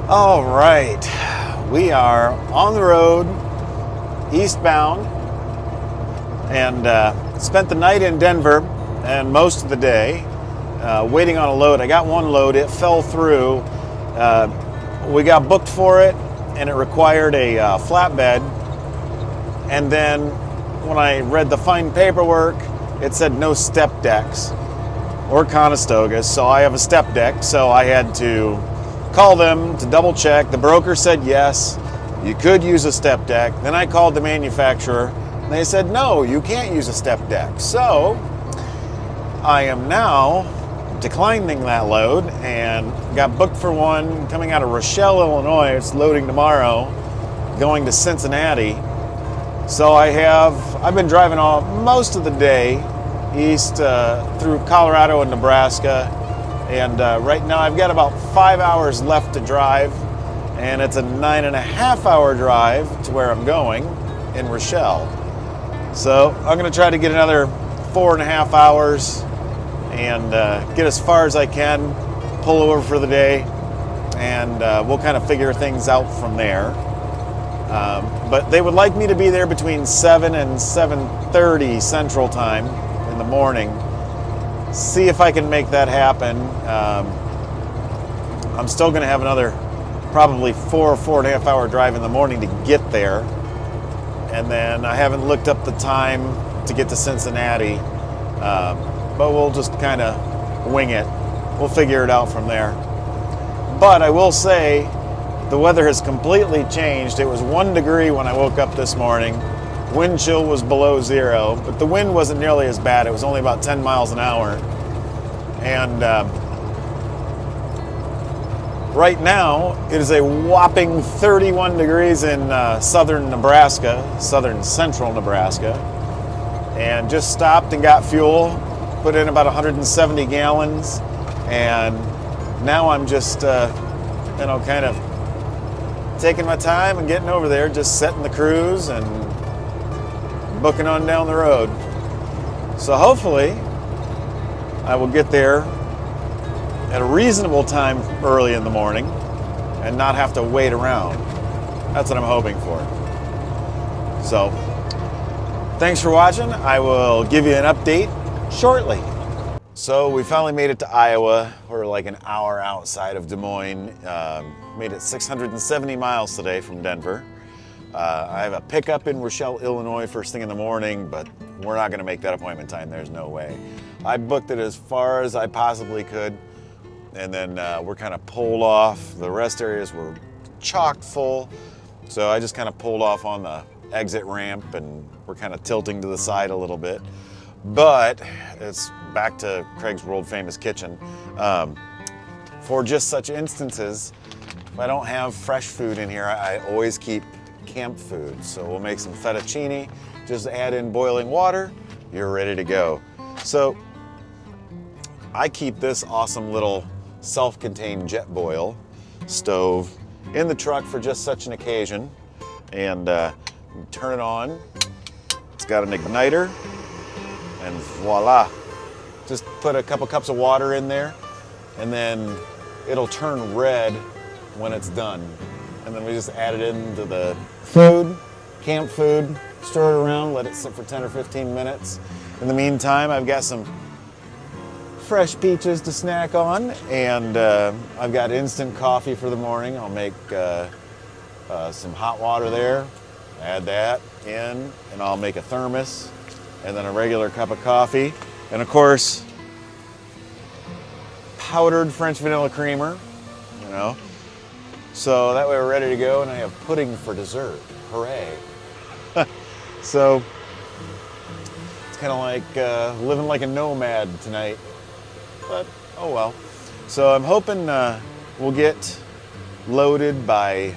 All right, we are on the road, eastbound, and spent the night in Denver and most of the day waiting on a load. I got one load, it fell through. We got booked for it, and it required a flatbed. And then when I read the fine paperwork, it said no step decks or Conestogas, so I have a step deck, so I had to call them to double check. The broker said yes, you could use a step deck. Then I called the manufacturer, and they said no, you can't use a step deck. So I am now declining that load and got booked for one coming out of Rochelle, Illinois. It's loading tomorrow, going to Cincinnati. So I've been driving most of the day east through Colorado and Nebraska, and right now I've got about 5 hours left to drive, and it's a 9.5-hour drive to where I'm going in Rochelle. So I'm going to try to get another 4.5 hours and get as far as I can, pull over for the day, and we'll kind of figure things out from there. But they would like me to be there between 7 and 7:30 Central Time in the morning. See if I can make that happen. I'm still going to have another probably 4.5 hour drive in the morning to get there. And then I haven't looked up the time to get to Cincinnati, but we'll just kind of wing it. We'll figure it out from there. But I will say, the weather has completely changed. It was 1 degree when I woke up this morning. Wind chill was below 0, but the wind wasn't nearly as bad. It was only about 10 miles an hour. And right now, it is a whopping 31 degrees in southern Nebraska, southern central Nebraska. And just stopped and got fuel, put in about 170 gallons. And now I'm just, kind of taking my time and getting over there, just setting the cruise and booking on down the road. So hopefully I will get there at a reasonable time early in the morning and not have to wait around. That's what I'm hoping for. So thanks for watching. I will give you an update shortly. So we finally made it to Iowa. We're like an hour outside of Des Moines. Made it 670 miles today from Denver. I have a pickup in Rochelle, Illinois first thing in the morning, but we're not gonna make that appointment time, there's no way. I booked it as far as I possibly could, and then we're kind of pulled off. The rest areas were chock full, so I just kind of pulled off on the exit ramp, and we're kind of tilting to the side a little bit. But it's back to Craig's world famous kitchen. For just such instances, if I don't have fresh food in here, I always keep camp food. So we'll make some fettuccine, just add in boiling water, you're ready to go. So I keep this awesome little self-contained Jetboil stove in the truck for just such an occasion. And turn it on. It's got an igniter, and voila. Just put a couple cups of water in there, and then it'll turn red when it's done. And then we just add it into the food, camp food, stir it around, let it sit for 10 or 15 minutes. In the meantime, I've got some fresh peaches to snack on, and I've got instant coffee for the morning. I'll make some hot water there, add that in, and I'll make a thermos, and then a regular cup of coffee. And of course, powdered French vanilla creamer, So that way we're ready to go, and I have pudding for dessert. Hooray. So it's kind of like living like a nomad tonight, but oh well. So I'm hoping we'll get loaded by,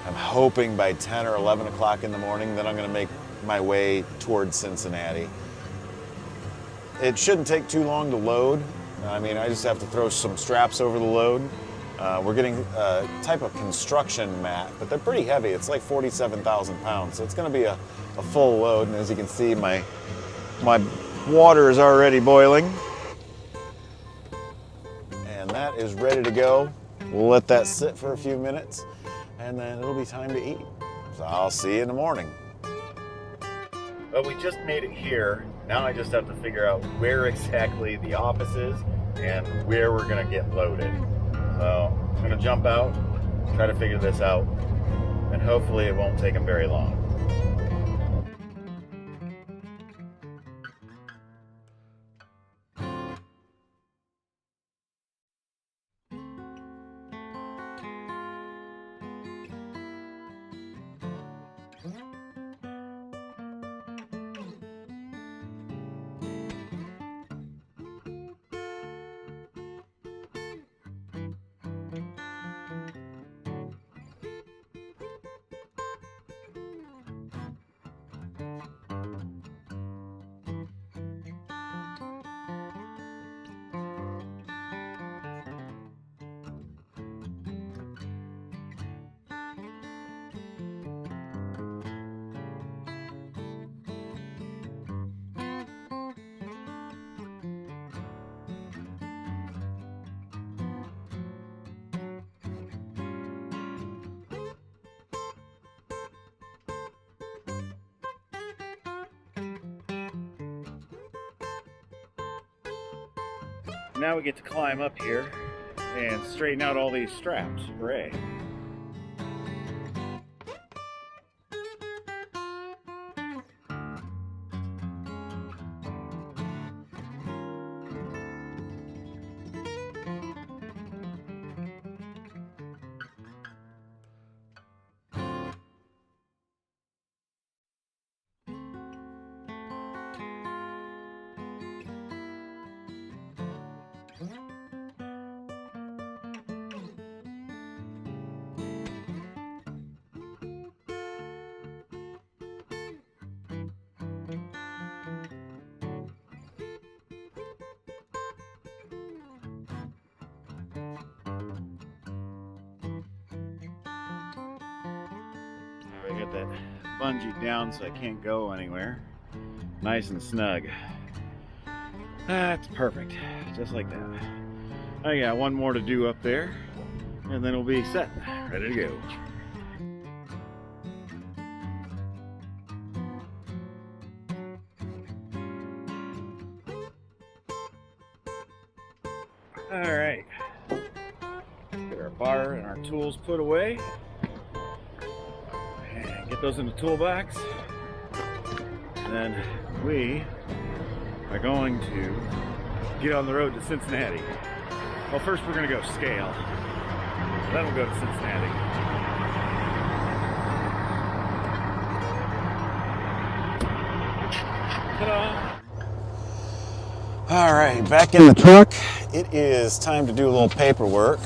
I'm hoping by 10 or 11 o'clock in the morning. Then I'm going to make my way towards Cincinnati. It shouldn't take too long to load. I mean, I just have to throw some straps over the load. We're getting a type of construction mat, but they're pretty heavy. It's like 47,000 pounds, so it's going to be a full load. And as you can see, my water is already boiling, and that is ready to go. we'll let that sit for a few minutes, and then it'll be time to eat. So I'll see you in the morning. Well, we just made it here. Now I just have to figure out where exactly the office is and where we're gonna get loaded. So I'm gonna jump out, try to figure this out, and hopefully it won't take them very long. Now we get to climb up here and straighten out all these straps. Hooray. I got that bungee down so I can't go anywhere. Nice and snug. That's perfect, just like that. I got one more to do up there, and then we'll be set, ready to go. All right, get our bar and our tools put away. Get those in the toolbox, and then we are going to get on the road to Cincinnati. Well, first we're going to go scale, then we'll go to Cincinnati. Ta-da! All right, back in the truck. It is time to do a little paperwork.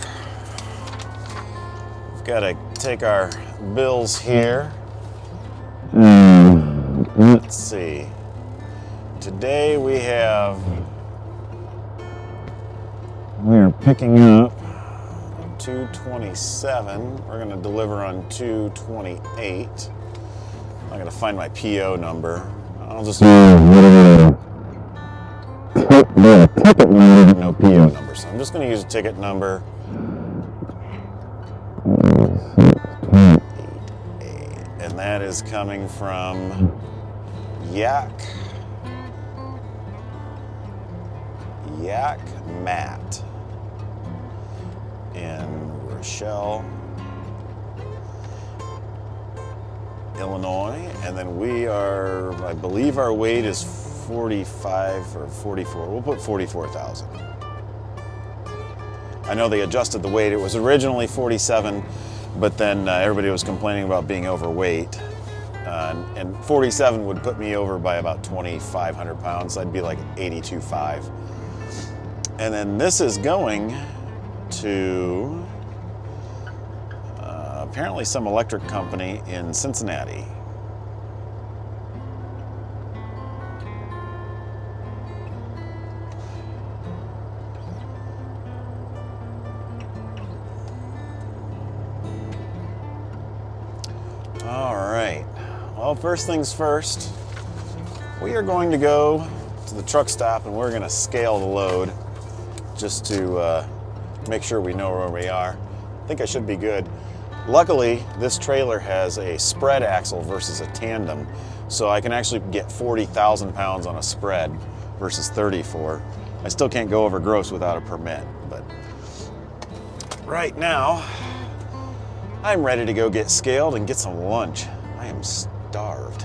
We've got to take our bills here. Let's see. Today we are picking up 227. We're going to deliver on 228. I'm going to find my PO number. I'll just the ticket number, no PO number. So I'm just going to use a ticket number. And that is coming from Yak Matt in Rochelle, Illinois. And then we are, I believe our weight is 45 or 44. We'll put 44,000. I know they adjusted the weight. It was originally 47, but then everybody was complaining about being overweight. And 47 would put me over by about 2,500 pounds. I'd be like 82.5. And then this is going to apparently some electric company in Cincinnati. All right. Well, first things first, we are going to go to the truck stop and we're going to scale the load just to make sure we know where we are. think I should be good. Luckily, this trailer has a spread axle versus a tandem, so I can actually get 40,000 pounds on a spread versus 34. I still can't go over gross without a permit, but right now, I'm ready to go get scaled and get some lunch. I am starved.